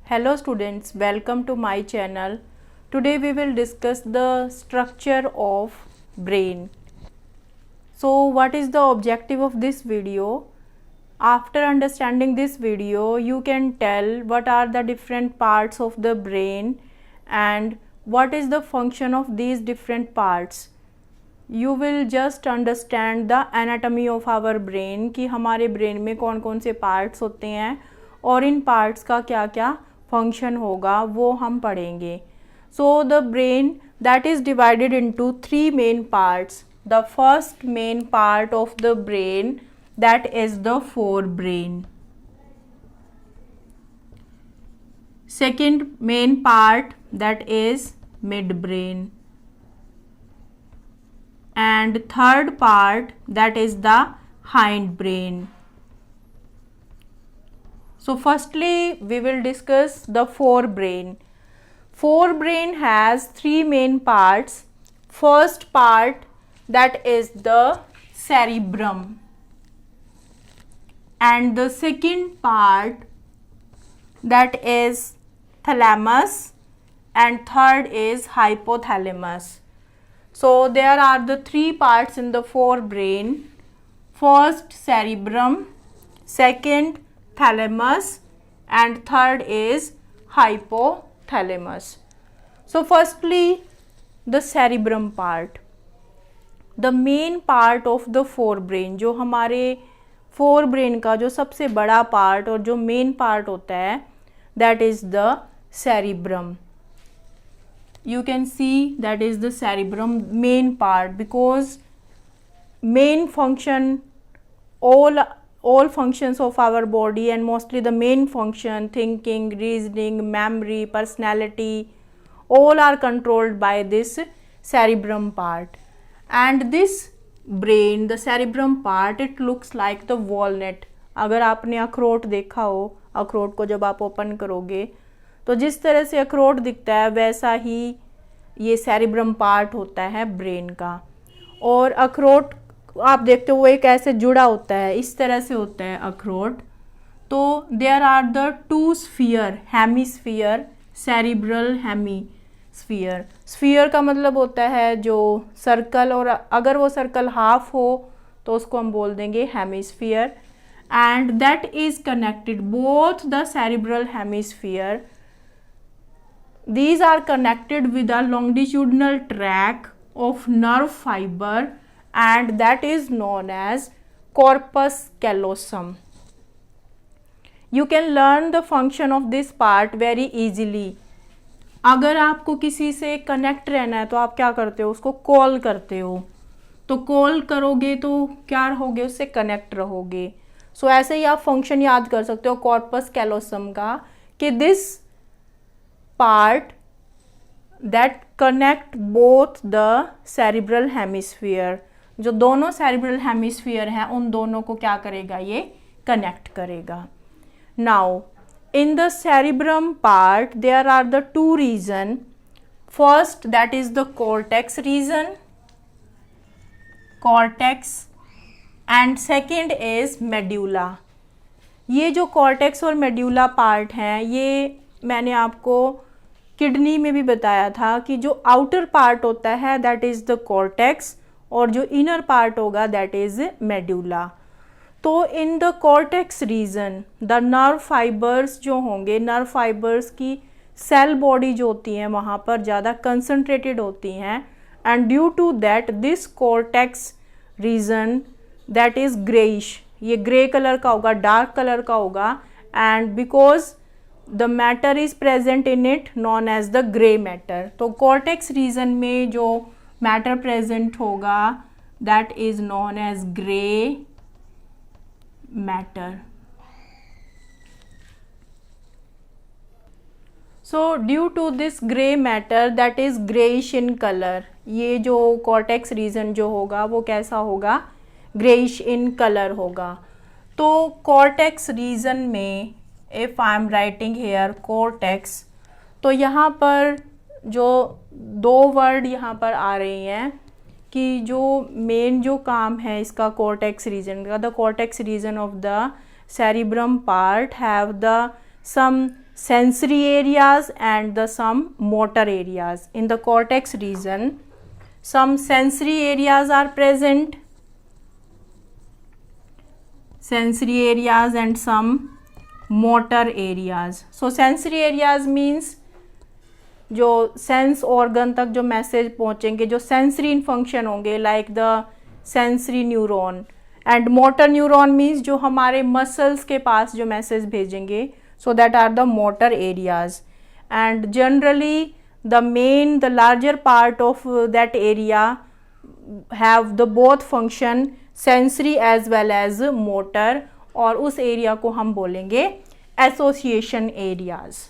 Hello students, welcome to my channel. Today we will discuss the structure of brain. So what is the objective of this video? After understanding this video, you can tell what are the different parts of the brain and what is the function of these different parts. You will just understand the anatomy of our brain कि हमारे brain में कौन कौन से parts होते हैं और इन parts का क्या क्या फंक्शन होगा वो हम पढ़ेंगे. So the brain that is divided into three main parts. The first main part of the brain that is the forebrain. Second main part that is midbrain, and third part that is the hindbrain. So firstly we will discuss the forebrain. Forebrain has three main parts. First part that is the cerebrum, and the second part that is thalamus, and third is hypothalamus. So there are the three parts in the forebrain. First cerebrum, second thalamus, and third is hypothalamus. So firstly the cerebrum part, the main part of the forebrain. जो हमारे forebrain का जो सबसे बड़ा part और जो main part होता है that is the cerebrum. You can see that is the cerebrum main part because main function, all functions of our body and mostly the main function, thinking, reasoning, memory, personality, all are controlled by this cerebrum part. And this brain, the cerebrum part, it looks like the walnut. अगर आपने अखरोट देखा हो, अखरोट को जब आप open करोगे तो जिस तरह से अखरोट दिखता है वैसा ही ये cerebrum part होता है ब्रेन का. और अखरोट आप देखते हो वो एक ऐसे जुड़ा होता है, इस तरह से होता है अखरोट. तो there are the two sphere, hemisphere, cerebral hemisphere. Sphere का मतलब होता है जो सर्कल, और अगर वो सर्कल हाफ हो तो उसको हम बोल देंगे hemisphere. And that is connected both the cerebral hemisphere, these are connected with a longitudinal track of nerve fiber and that is known as corpus callosum. You can learn the function of this part very easily. अगर आपको किसी से connect रहना है तो आप क्या करते हो, उसको कॉल करते हो. तो कॉल करोगे तो क्या रहोगे, उससे कनेक्ट रहोगे. सो ऐसे ही आप फंक्शन याद कर सकते हो कॉर्पस कैलोसम का कि this part that connect both the cerebral hemisphere, जो दोनों cerebral hemisphere हैं उन दोनों को क्या करेगा, ये connect करेगा. Now in the cerebrum part there are the two region. First that is the cortex region, cortex, and second is medulla. ये जो cortex और medulla part हैं ये मैंने आपको किडनी में भी बताया था कि जो आउटर पार्ट होता है दैट इज़ द कॉर्टेक्स और जो इनर पार्ट होगा दैट इज़ मेडुला. तो in the cortex region the nerve fibres जो होंगे, नर्व फाइबर्स की सेल बॉडी जो होती हैं वहाँ पर ज़्यादा कंसनट्रेटेड होती हैं. And due to that this cortex region that is greyish, ये ग्रे कलर का होगा, डार्क कलर का होगा. And because the matter is present in it known as the grey matter. तो कॉर्टेक्स रीजन में जो मैटर प्रेजेंट होगा that is known as grey matter. So due to this grey matter that is greyish in colour, ये जो cortex reason जो होगा वो कैसा होगा, ग्रेइश इन कलर होगा. तो कॉर्टेक्स रीजन में if I am writing here cortex, तो यहाँ पर जो दो वर्ड यहाँ पर आ रही हैं कि जो मेन जो काम है इसका cortex region का, the cortex region of the cerebrum part have the some sensory areas and the some motor areas. In the cortex region, some sensory areas are present, sensory areas and some motor areas. So sensory areas means जो sense organ तक जो message पहुंचेंगे, जो sensory function होंगे, like the sensory neuron, and motor neuron means जो हमारे muscles के पास जो मैसेज भेजेंगे. So that are the motor areas. And generally the larger part of that area have the both function sensory as well as motor, और उस area को हम बोलेंगे association areas.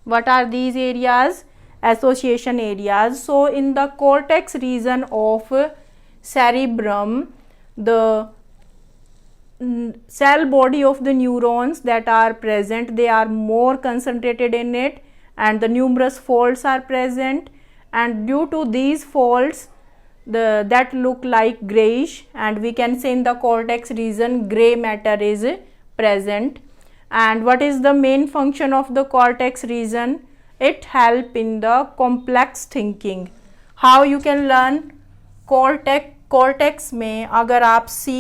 What are these areas? Association areas. So in the cortex region of cerebrum, the cell body of the neurons that are present, they are more concentrated in it, and the numerous folds are present, and due to these folds that look like grayish, and we can say in the cortex region gray matter is present. And what is the main function of the cortex region? It help in the complex thinking. How you can learn cortex में अगर आप C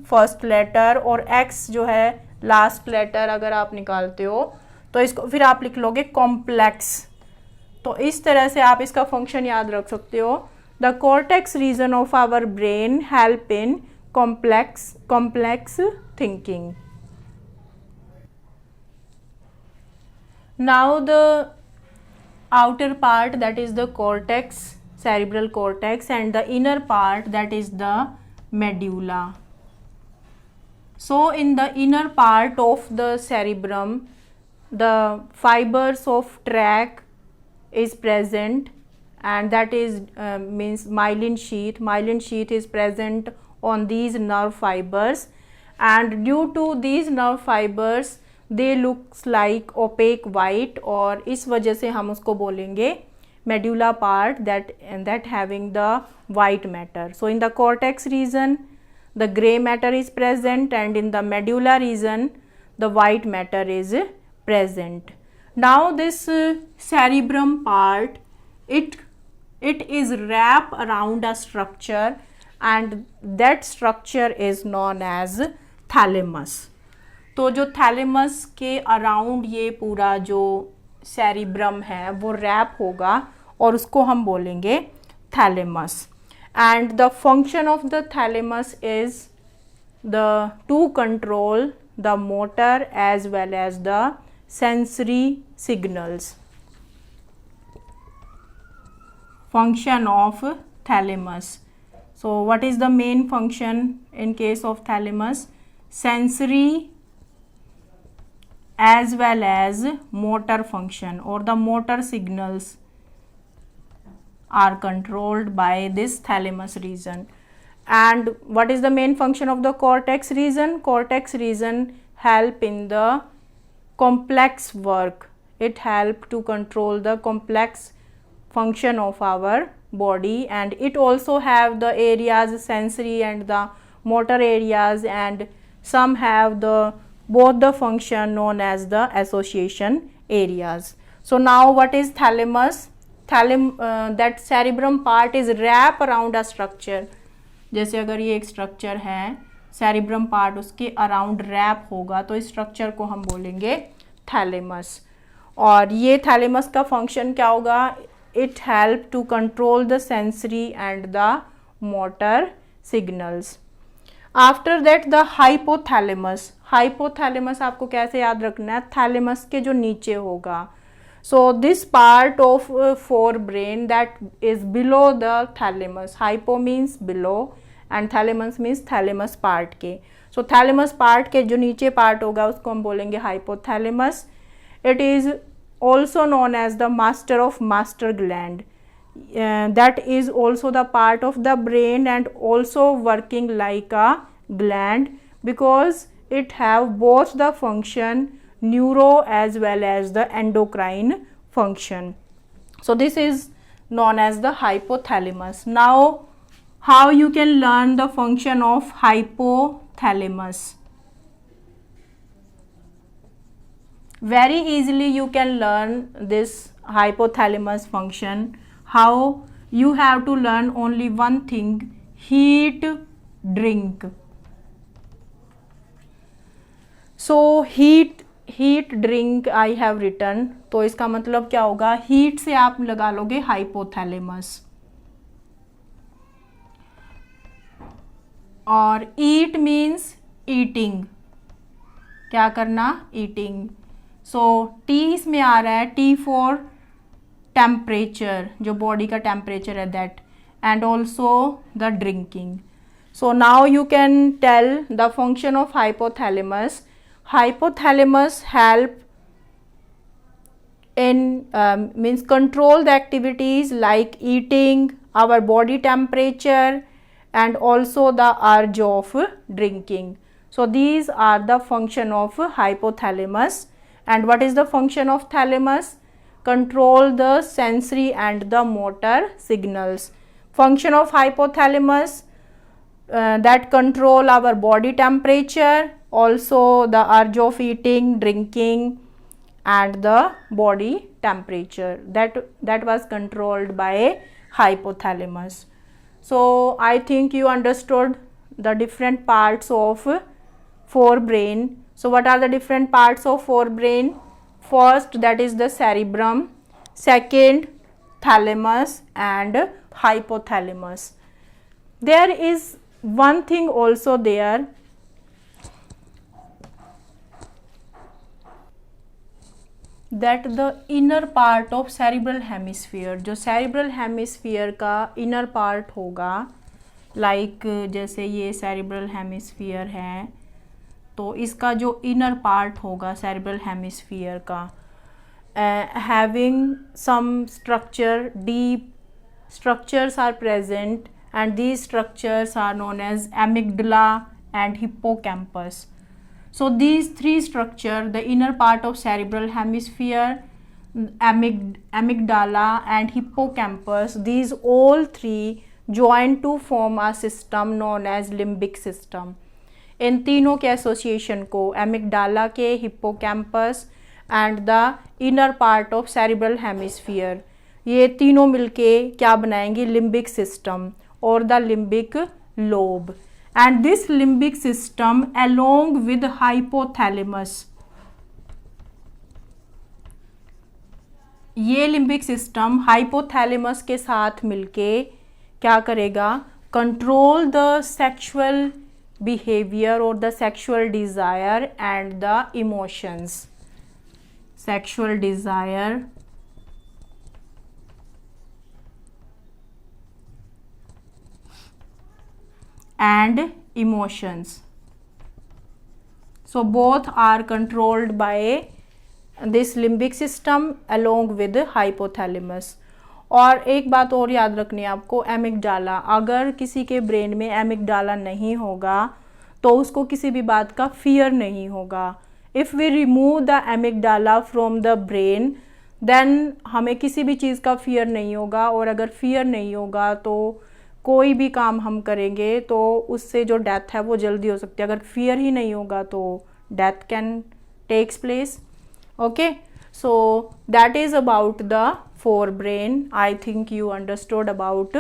first letter और X जो है last letter अगर आप निकालते हो तो इसको फिर आप लिख लोगे कॉम्प्लेक्स. तो इस तरह से आप इसका फंक्शन याद रख सकते हो. The cortex region of our brain help in complex thinking. Now the outer part, that is the cortex, cerebral cortex, and the inner part, that is the medulla. So in the inner part of the cerebrum, the fibers of tract is present, and that is means myelin sheath. Myelin sheath is present on these nerve fibers, and due to these nerve fibers they looks like opaque white, और इस वजह से हम उसको बोलेंगे medulla part that having the white matter. So in the cortex region the gray matter is present, and in the medulla region the white matter is present. Now this cerebrum part, it is wrap around a structure, and that structure is known as thalamus. तो जो thalamus के around ये पूरा जो cerebrum है वो rap होगा, और उसको हम बोलेंगे thalamus. And the function of the thalamus is to control the motor as well as the sensory signals. Function of thalamus. So what is the main function in case of thalamus? Sensory as well as motor function, or the motor signals are controlled by this thalamus region. And what is the main function of the cortex region? Cortex region help in the complex work. It help to control the complex function of our body, and it also have the areas sensory and the motor areas, and some have the both the function known as the association areas. So now what is thalamus? That cerebrum part is wrap around a structure. जैसे अगर ये एक structure है, cerebrum part उसके around rap होगा, तो इस structure को हम बोलेंगे थैलेमस. और ये थैलेमस का फंक्शन क्या होगा? It help to control the sensory and the motor signals. After that the hypothalamus. Hypothalamus आपको कैसे याद रखना है? थैलेमस के जो नीचे होगा. So this part of fore brain that is below the thalamus. Hypo means below and thalamus means thalamus part के. सो थैलेमस पार्ट के जो नीचे पार्ट होगा उसको हम बोलेंगे hypothalamus. It is also known as the master of master gland. That is also the part of the brain and also working like a gland, because it have both the function neuro as well as the endocrine function. So this is known as the hypothalamus. Now how you can learn the function of hypothalamus? Very easily you can learn this hypothalamus function. How? You have to learn only one thing, heat drink. So heat drink I have written, तो इसका मतलब क्या होगा, heat से आप लगा लोगे hypothalamus, और ईट मीन्स ईटिंग, क्या करना, ईटिंग. सो टी इसमें आ रहा है, टी फॉर टेम्परेचर, जो बॉडी का टेम्परेचर है that, and also the drinking. So now you can tell the function of hypothalamus. Hypothalamus help in means control the activities like eating, our body temperature, and also the urge of drinking. So these are the function of hypothalamus. And what is the function of thalamus? Control the sensory and the motor signals. Function of hypothalamus, that control our body temperature, also the urge of eating, drinking, and the body temperature, that was controlled by hypothalamus. So I think you understood the different parts of forebrain. So what are the different parts of forebrain? First, that is the cerebrum. Second, thalamus and hypothalamus. There is one thing also there, that the inner part of cerebral hemisphere, जो cerebral hemisphere का inner part होगा, like जैसे ये cerebral hemisphere है, तो इसका जो inner part होगा cerebral hemisphere का, having some structure, deep structures are present, and these structures are known as amygdala and hippocampus. So these three structures, the inner part of cerebral hemisphere, amygdala and hippocampus, these all three join to form a system known as limbic system. इन तीनों के association को, amygdala के, hippocampus and the inner part of cerebral hemisphere, ये तीनों मिलके क्या बनाएंगे, limbic system और the limbic lobe. And this limbic system along with hypothalamus, ये लिम्बिक सिस्टम हाइपोथैलेमस के साथ मिलके क्या करेगा, कंट्रोल द सेक्सुअल बिहेवियर और the sexual desire and the emotions. Sexual desire and emotions. So both are controlled by this limbic system along with hypothalamus. और एक बात और याद रखनी है आपको, एमिगडाला, अगर किसी के ब्रेन में एमिगडाला नहीं होगा तो उसको किसी भी बात का फियर नहीं होगा. If we remove the amygdala from the brain, then हमें किसी भी चीज़ का फियर नहीं होगा, और अगर फियर नहीं होगा तो कोई भी काम हम करेंगे तो उससे जो डेथ है वो जल्दी हो सकती है. अगर फियर ही नहीं होगा तो death can takes place. Okay, so that is about the forebrain. I think you understood about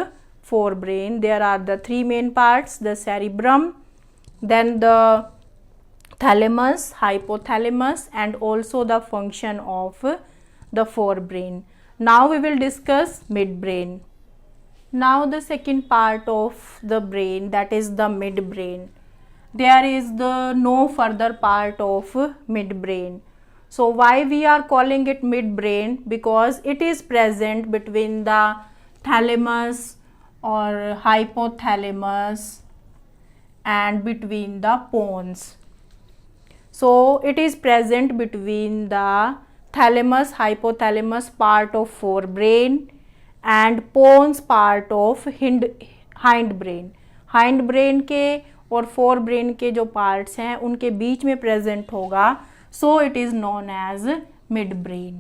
forebrain. There are the three main parts, the cerebrum, then the thalamus, hypothalamus, and also the function of the forebrain. Now we will discuss midbrain. Now the second part of the brain, that is the midbrain. There is the no further part of midbrain. So why we are calling it midbrain? Because it is present between the thalamus or hypothalamus and between the pons. So it is present between the thalamus hypothalamus part of forebrain and pons part of hindbrain. hindbrain के और forebrain के जो parts हैं उनके बीच में present होगा. So it is known as midbrain.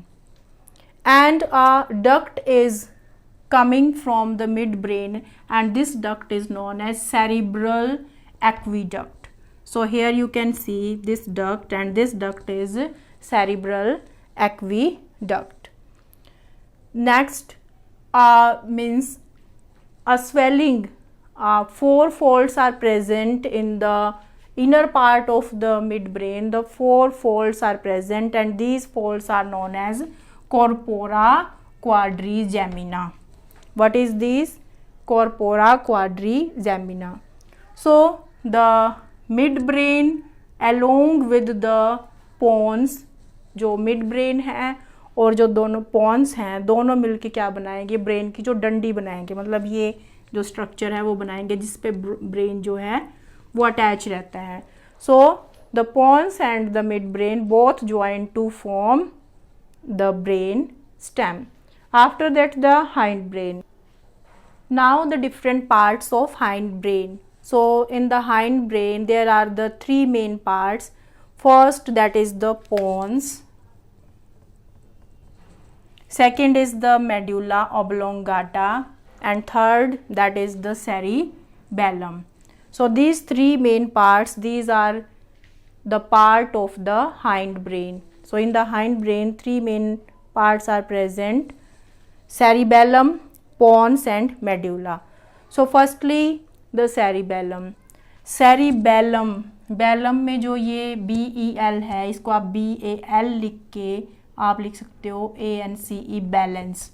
And a duct is coming from the midbrain, and this duct is known as cerebral aqueduct. So here you can see this duct, and this duct is cerebral aqueduct. Next means a swelling. 4 folds are present in the inner part of the midbrain. The 4 folds are present and these folds are known as corpora quadrigemina. What is this? Corpora quadrigemina. So the midbrain along with the pons, जो midbrain है और जो दोनों pons हैं, दोनों मिलके क्या बनाएंगे? ब्रेन की जो डंडी बनाएंगे, मतलब ये जो स्ट्रक्चर है वो बनाएंगे जिस पे ब्रेन जो है वो अटैच रहता है. So the pons and the mid brain both join to form the brain stem. After that the hind brain. Now the different parts of hind brain. So in the hind brain there are the 3 main parts. First, that is the pons. Second is the medulla oblongata, and third, that is the cerebellum. So these 3 main parts, these are the part of the hind brain. So in the hind brain 3 main parts are present: cerebellum, pons and medulla. So firstly the cerebellum. cerebellum, Belum में जो ये BEL है, इसको आप BAL लिख के आप लिख सकते हो ANCE, balance.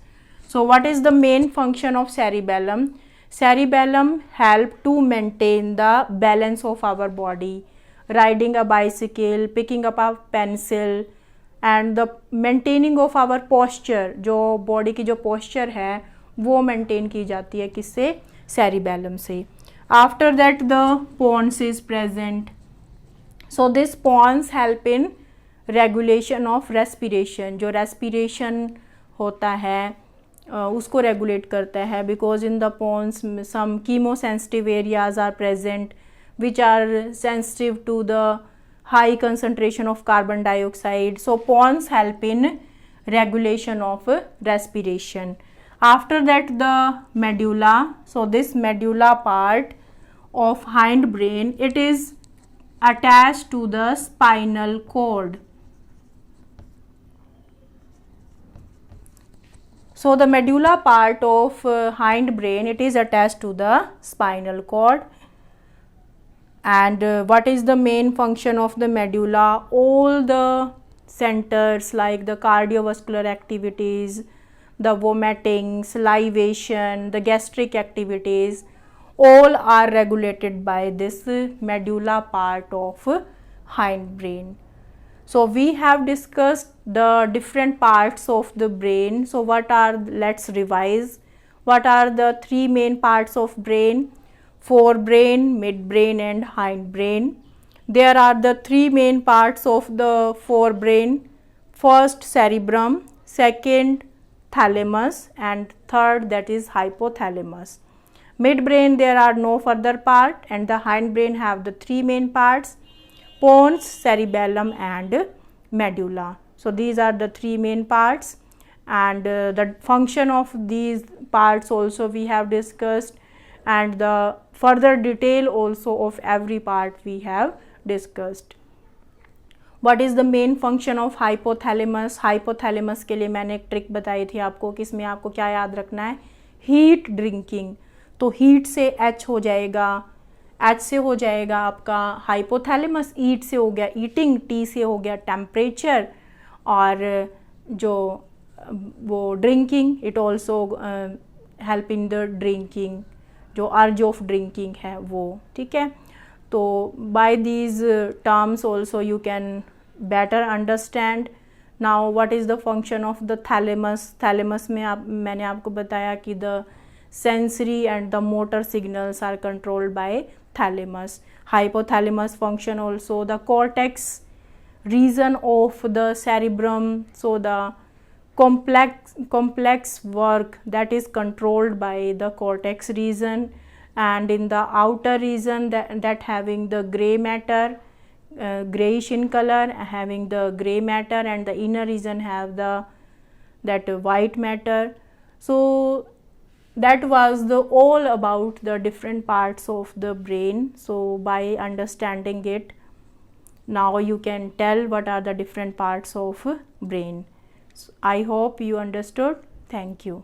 So what is the main function of cerebellum? Cerebellum help to maintain the balance of our body. Riding a bicycle, picking up a pencil and the maintaining of our posture, जो body की जो posture है वो maintain की जाती है किससे? cerebellum से. After that the pons is present. So this pons help in regulation of respiration. जो respiration होता है उसको रेगुलेट करता है, because in the pons some chemosensitive areas are present which are sensitive to the high concentration of carbon dioxide. So pons help in regulation of respiration. After that the medulla. So this medulla part of hind brain, it is attached to the spinal cord. So the medulla part of hind brain, it is attached to the spinal cord. And what is the main function of the medulla? All the centers like the cardiovascular activities, the vomiting, salivation, the gastric activities, all are regulated by this medulla part of hind brain. So we have discussed the different parts of the brain. So what are, let's revise. What are the 3 main parts of brain? Forebrain, midbrain and hindbrain. There are the 3 main parts of the forebrain. First cerebrum, second thalamus and third that is hypothalamus. Midbrain there are no further part and the hindbrain have the 3 main parts: pons, cerebellum and medulla. So these are the 3 main parts, and the function of these parts also we have discussed, and the further detail also of every part we have discussed. What is the main function of hypothalamus? Hypothalamus के लिए मैंने एक trick बताई थी आपको कि इसमें आपको क्या याद रखना है, हीट ड्रिंकिंग. तो हीट से H हो जाएगा, H से हो जाएगा आपका हाइपोथैलेमस, ईट से हो गया ईटिंग, T से हो गया टेम्परेचर, और जो वो drinking, it also help in the drinking, जो अर्ज ऑफ ड्रिंकिंग है वो. ठीक है, तो by these terms also you can better understand. Now what is the function of the thalamus? Thalamus में मैंने आपको बताया कि the sensory and the motor signals are controlled by thalamus. Hypothalamus function also the cortex region of the cerebrum. So the complex work that is controlled by the cortex region, and in the outer region that having the gray matter, grayish in color, having the gray matter, and the inner region have the that white matter. So that was the all about the different parts of the brain. So by understanding it, Now you can tell what are the different parts of brain. So I hope you understood. Thank you.